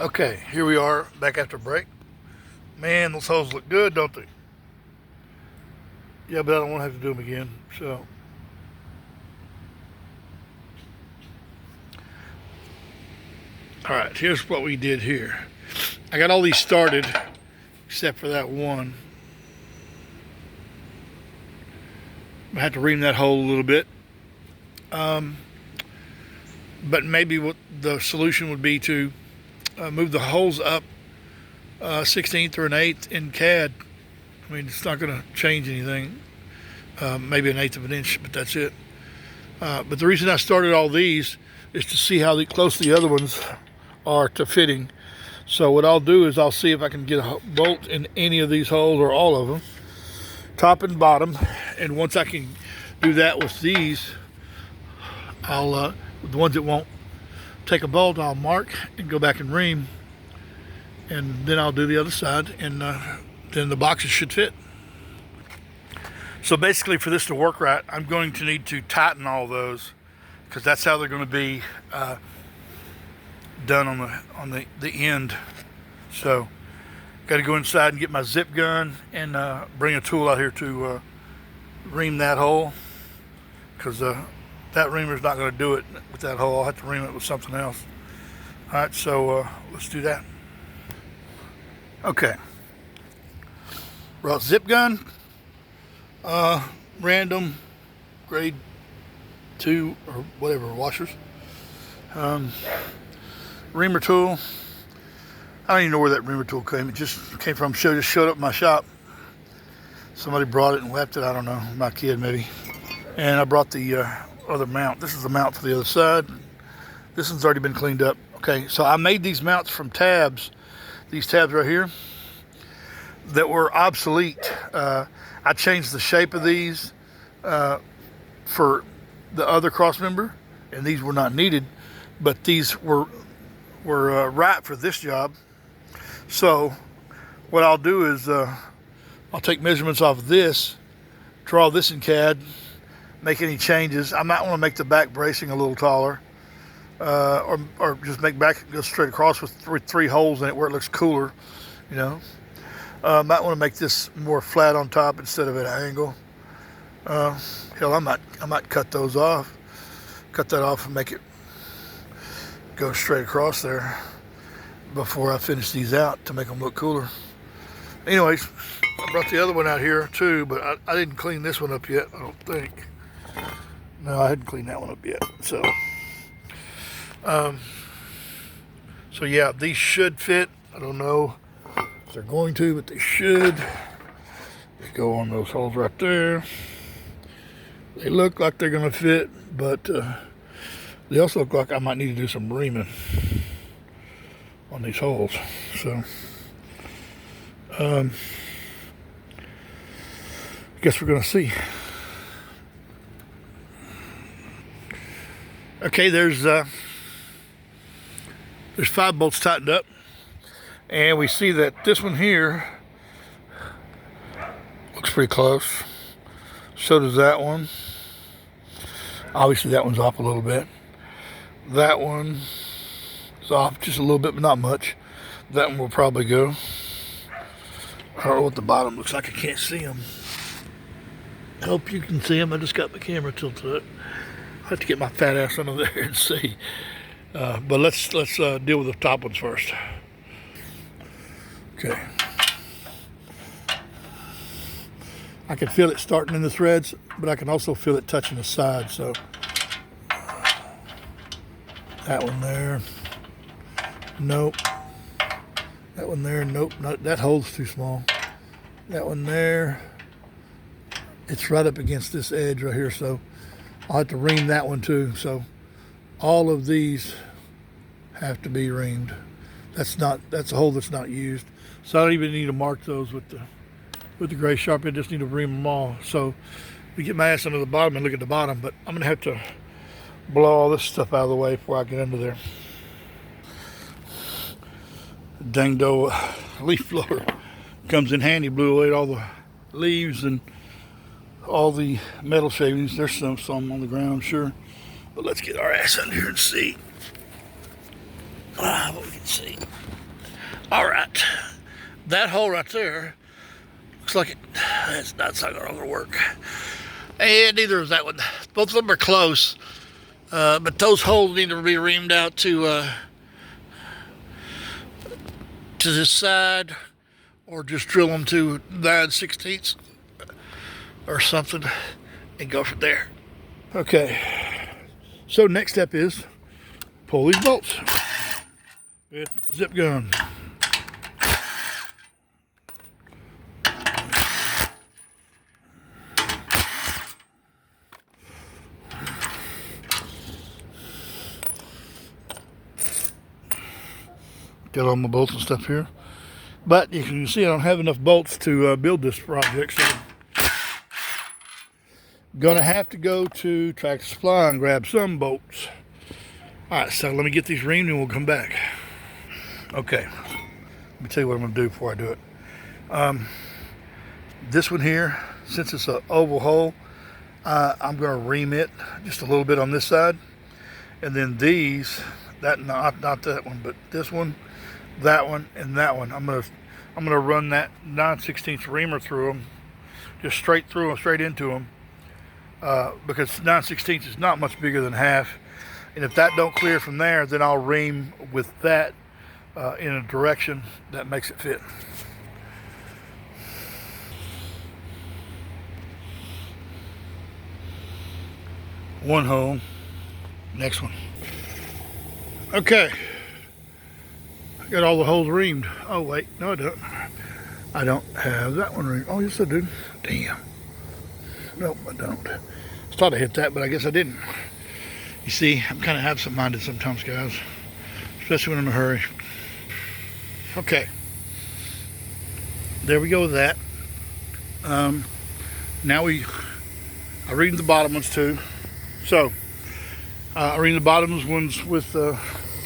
Okay, here we are back after break. Man, those holes look good, don't they? Yeah, but I don't want to have to do them again. So, all right, here's what we did here. I got all these started except for that one. I had to ream that hole a little bit. But maybe what the solution would be to move the holes up 16th or an 8th in CAD. I mean, it's not going to change anything. Maybe an 1/8 of an inch, but that's it. But the reason I started all these is to see how close the other ones are to fitting. So what I'll do is I'll see if I can get a bolt in any of these holes or all of them, top and bottom. And once I can do that with these, I'll the ones that won't take a bolt, I'll mark and go back and ream, and then I'll do the other side, and then the boxes should fit. So basically, for this to work right, I'm going to need to tighten all those, because that's how they're going to be done on the end. So got to go inside and get my zip gun and bring a tool out here to ream that hole, because that reamer's not going to do it with that hole. I'll have to ream it with something else. All right, so let's do that. Okay. Brought zip gun, random grade 2 or whatever washers, reamer tool. I don't even know where that reamer tool came. It just came from, just showed up in my shop. Somebody brought it and left it. I don't know, my kid maybe. And I brought the other mount. This is the mount for the other side. This one's already been cleaned up. Okay, so I made these mounts from tabs. These tabs right here that were obsolete. I changed the shape of these for the other cross member, and these were not needed, but these were right for this job. So what I'll do is I'll take measurements off of this, draw this in CAD, make any changes. I might want to make the back bracing a little taller, or just make back go straight across with three holes in it where it looks cooler, you know. Might want to make this more flat on top instead of at an angle. Hell, I might cut those off, cut that off and make it go straight across there before I finish these out to make them look cooler. Anyways, I brought the other one out here too, but I didn't clean this one up yet, I don't think. No, I hadn't cleaned that one up yet. So, so yeah, these should fit. I don't know if they're going to, but they should. They go on those holes right there. They look like they're going to fit, but they also look like I might need to do some reaming on these holes. So, I guess we're going to see. Okay, there's 5 bolts tightened up, and we see that this one here looks pretty close. So does that one. Obviously that one's off a little bit. That one is off just a little bit, but not much. That one will probably go. I don't know what the bottom looks like. I can't see them. I hope you can see them. I just got my camera tilted up. I have to get my fat ass under there and see. But let's deal with the top ones first. Okay. I can feel it starting in the threads, but I can also feel it touching the side. So that one there, nope. That one there, nope. Not, that hole's too small. That one there, it's right up against this edge right here. So I'll have to ream that one too. So all of these have to be reamed. That's a hole that's not used. So I don't even need to mark those with the gray Sharpie. I just need to ream them all. So we get my ass under the bottom and look at the bottom, but I'm gonna have to blow all this stuff out of the way before I get under there. Dangdo leaf blower comes in handy. Blew away all the leaves and all the metal shavings. There's some on the ground, I'm sure. But let's get our ass under here and see. What we can see. All right, that hole right there looks like that's not gonna work. And neither is that one. Both of them are close, but those holes need to be reamed out to this side, or just drill them to 9/16 or something and go from there. Okay, so next step is pull these bolts with zip gun. Got all my bolts and stuff here, but you can see I don't have enough bolts to build this project, so gonna have to go to Tractor Supply and grab some bolts. All right, so let me get these reamed and we'll come back. Okay, let me tell you what I'm gonna do before I do it. This one here, since it's an oval hole, I'm gonna ream it just a little bit on this side, and then these, not that one, but this one, that one, and that one, I'm gonna run that 9/16 reamer through them, just straight through them, straight into them, because 9/16 is not much bigger than half, and if that don't clear from there, then I'll ream with that in a direction that makes it fit. One hole, next one. Okay, I got all the holes reamed. Oh wait, no I don't. I don't have that one reamed. Oh yes I do. Damn. Nope, I don't. I thought I hit that, but I guess I didn't. You see, I'm kind of absent-minded sometimes, guys, especially when I'm in a hurry. Okay, there we go with that. Now I reamed the bottom ones too. So I reamed the bottom ones with the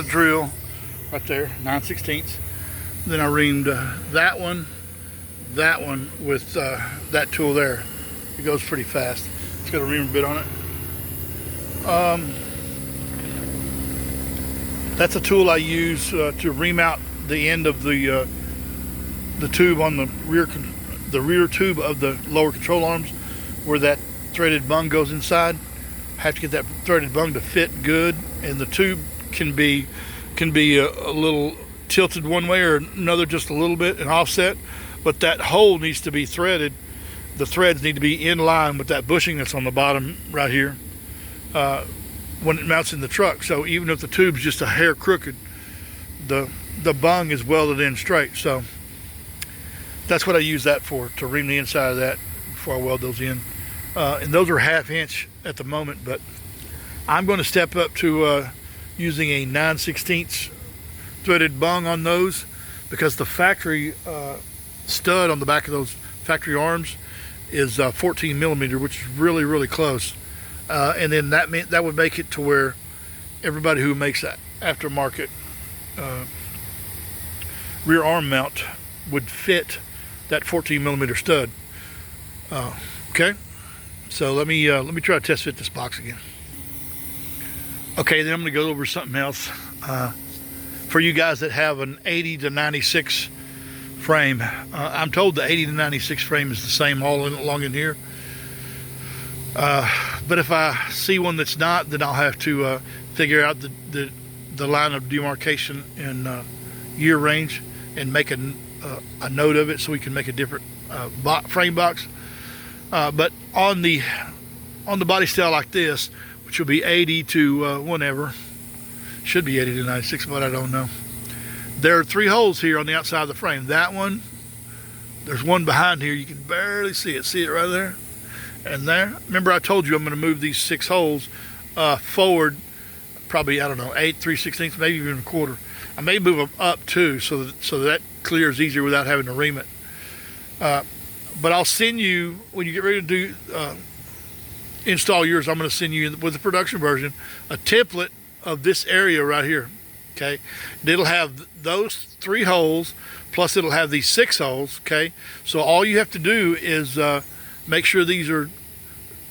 drill right there, 9/16. Then I reamed that one with that tool there. It goes pretty fast. It's got a reamer bit on it. That's a tool I use to ream out the end of the tube on the rear tube of the lower control arms, where that threaded bung goes inside. I have to get that threaded bung to fit good, and the tube can be a little tilted one way or another, just a little bit, and offset, but that hole needs to be threaded. The threads need to be in line with that bushing that's on the bottom right here when it mounts in the truck. So even if the tube's just a hair crooked, the bung is welded in straight. So that's what I use that for, to ream the inside of that before I weld those in. And those are 1/2 inch at the moment, but I'm going to step up to using a 9/16 threaded bung on those, because the factory stud on the back of those factory arms is 14 millimeter, which is really, really close. And then that would make it to where everybody who makes that aftermarket rear arm mount would fit that 14 millimeter stud. Okay, so let me try to test fit this box again. Okay, then I'm going to go over something else for you guys that have an 80 to 96 frame. I'm told the 80 to 96 frame is the same all along in here. But if I see one that's not, then I'll have to figure out the line of demarcation and year range, and make a note of it so we can make a different frame box. But on the body style like this, which will be 80 to whatever, should be 80 to 96, but I don't know. There are 3 holes here on the outside of the frame. That one, there's one behind here, you can barely see it. See it right there? And there. Remember I told you I'm going to move these 6 holes forward, probably, I don't know, 8 3/16, maybe even a quarter. I may move them up too, so that clears easier without having to ream it. But I'll send you, when you get ready to do install yours, I'm going to send you, with the production version, a template of this area right here. Okay, it'll have those 3 holes, plus it'll have these 6 holes. Okay, so all you have to do is make sure these are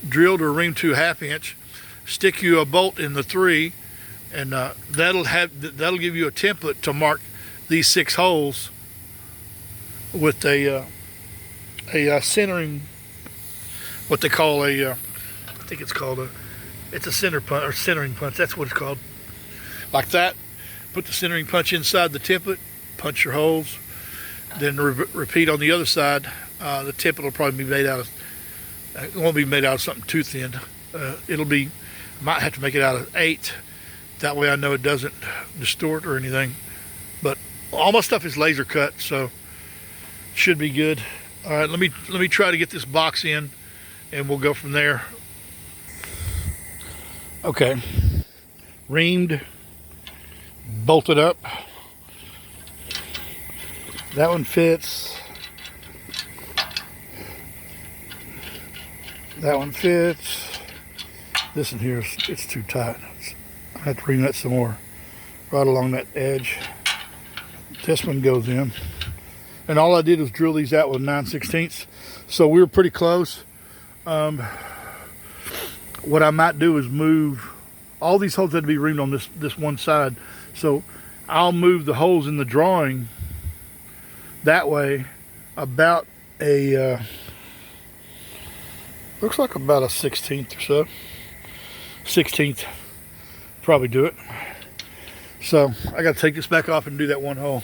drilled or reamed to 1/2 inch. Stick you a bolt in the 3, and that'll give you a template to mark these 6 holes with a centering, what they call I think it's called it's a center punch or centering punch. That's what it's called. Like that. Put the centering punch inside the template, punch your holes, then repeat on the other side. The template will probably be made out of, it won't be made out of something too thin. Might have to make it out of 8. That way I know it doesn't distort or anything. But all my stuff is laser cut, so should be good. All right, let me try to get this box in, and we'll go from there. Okay, reamed, bolted up. That one fits. That one fits. This one here, it's too tight. I have to ream that some more, right along that edge. This one goes in. And all I did was drill these out with 9/16. So we were pretty close. What I might do is move, all these holes had to be reamed on this one side. So I'll move the holes in the drawing that way about a, looks like about a 1/16 or so. 1/16, probably do it. So I got to take this back off and do that one hole.